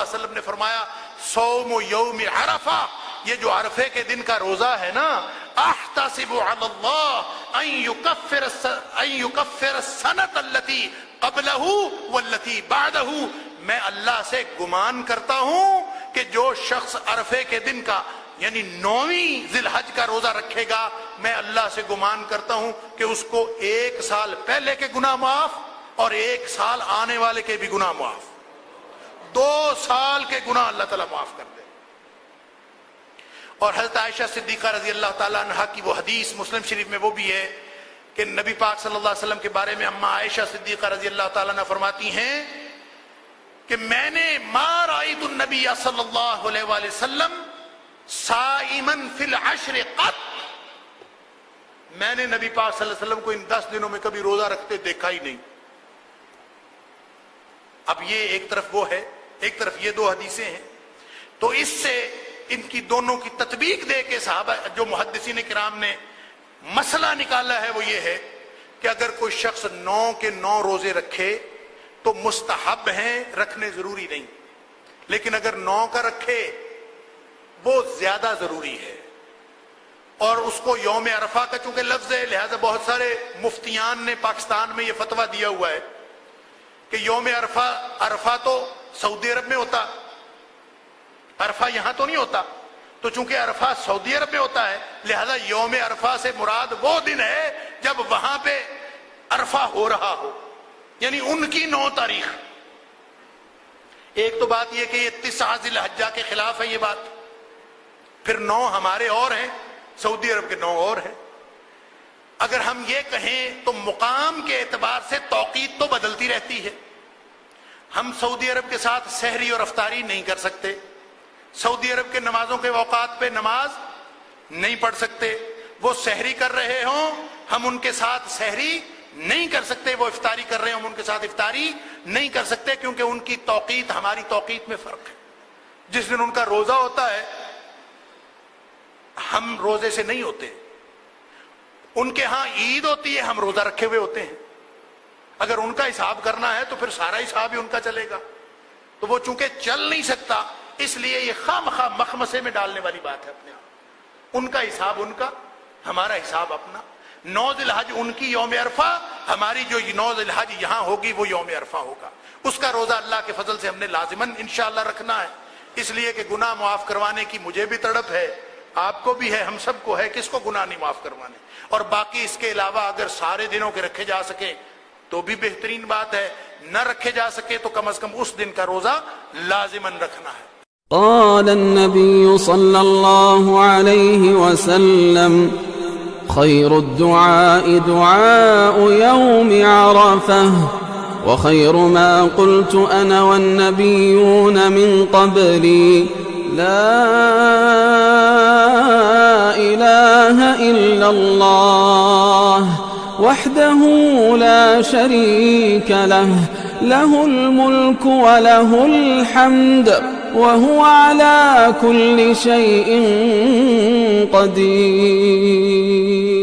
وسلم نے فرمایا صوم یوم عرفہ، یہ جو عرفے کے دن کا روزہ ہے نا، احتسب علی اللہ ان یکفر السنۃ التي قبلہ والتي بعدہ، میں اللہ سے گمان کرتا ہوں کہ جو شخص عرفے کے دن کا یعنی 9ویں ذی الحج کا روزہ رکھے گا، میں اللہ سے گمان کرتا ہوں کہ اس کو 1 سال پہلے کے گناہ معاف اور 1 سال آنے والے کے بھی گناہ معاف، 2 سال کے گناہ اللہ تعالیٰ معاف کر دے۔ اور حضرت عائشہ صدیقہ رضی اللہ تعالیٰ عنہ کی وہ حدیث مسلم شریف میں وہ بھی ہے کہ نبی پاک صلی اللہ علیہ وسلم کے بارے میں اما عائشہ صدیقہ رضی اللہ تعالیٰ عنہ فرماتی ہیں کہ میں نے ما رأیت النبی صلی اللہ علیہ وآلہ وسلم صائما فی العشر قط، میں نے نبی پاک صلی اللہ علیہ وسلم کو ان 10 دنوں میں کبھی روزہ رکھتے دیکھا ہی نہیں۔ اب یہ ایک طرف وہ ہے، ایک طرف یہ 2 حدیثیں ہیں، تو اس سے ان کی دونوں کی تطبیق دے کے صحابہ جو محدثین کرام نے مسئلہ نکالا ہے وہ یہ ہے کہ اگر کوئی شخص 9 کے 9 روزے رکھے تو مستحب ہیں، رکھنے ضروری نہیں، لیکن اگر 9 کا رکھے وہ زیادہ ضروری ہے۔ اور اس کو یوم عرفہ کا چونکہ لفظ ہے، لہذا بہت سارے مفتیان نے پاکستان میں یہ فتویٰ دیا ہوا ہے کہ یوم عرفہ تو سعودی عرب میں ہوتا، عرفہ یہاں تو نہیں ہوتا، تو چونکہ عرفہ سعودی عرب میں ہوتا ہے لہذا یوم عرفہ سے مراد وہ دن ہے جب وہاں پہ عرفہ ہو رہا ہو، یعنی ان کی 9 تاریخ۔ ایک تو بات یہ کہ یہ 9 ذی الحجہ کے خلاف ہے یہ بات، پھر 9 ہمارے اور ہیں، سعودی عرب کے 9 اور ہیں۔ اگر ہم یہ کہیں تو مقام کے اعتبار سے توقیت تو بدلتی رہتی ہے، ہم سعودی عرب کے ساتھ سحری اور افطاری نہیں کر سکتے، سعودی عرب کے نمازوں کے اوقات پہ نماز نہیں پڑھ سکتے، وہ سحری کر رہے ہوں ہم ان کے ساتھ سحری نہیں کر سکتے، وہ افطاری کر رہے ہوں ہم ان کے ساتھ افطاری نہیں کر سکتے، کیونکہ ان کی توقیت ہماری توقیت میں فرق ہے۔ جس دن ان کا روزہ ہوتا ہے ہم روزے سے نہیں ہوتے، ان کے ہاں عید ہوتی ہے ہم روزہ رکھے ہوئے ہوتے ہیں، اگر ان کا حساب کرنا ہے تو پھر سارا حساب ہی ان کا چلے گا، تو وہ چونکہ چل نہیں سکتا اس لیے یہ خواہ مخمسے میں ڈالنے والی بات ہے اپنے آپ، ان کا حساب ان کا، ہمارا حساب اپنا۔ 9 ذی الحج ان کی یوم عرفہ، ہماری جو 9 ذی الحج یہاں ہوگی وہ یوم عرفہ ہوگا، اس کا روزہ اللہ کے فضل سے ہم نے لازماً انشاءاللہ رکھنا ہے، اس لیے کہ گناہ معاف کروانے کی مجھے بھی تڑپ ہے، آپ کو بھی ہے، ہم سب کو ہے، کس کو گناہ نہیں معاف کروانے۔ اور باقی اس کے علاوہ اگر سارے دنوں کے رکھے جا سکیں تو بھی بہترین بات ہے، نہ رکھے جا سکے تو کم از کم اس دن کا روزہ لازماً رکھنا ہے۔ قال النبي صلى الله عليه وسلم خير الدعاء دعاء يوم عرفة وخير ما قلت أنا والنبيون من قبلي لا إله إلا الله وحده لا شريك له له الملك وله الحمد وهو على كل شيء قدير۔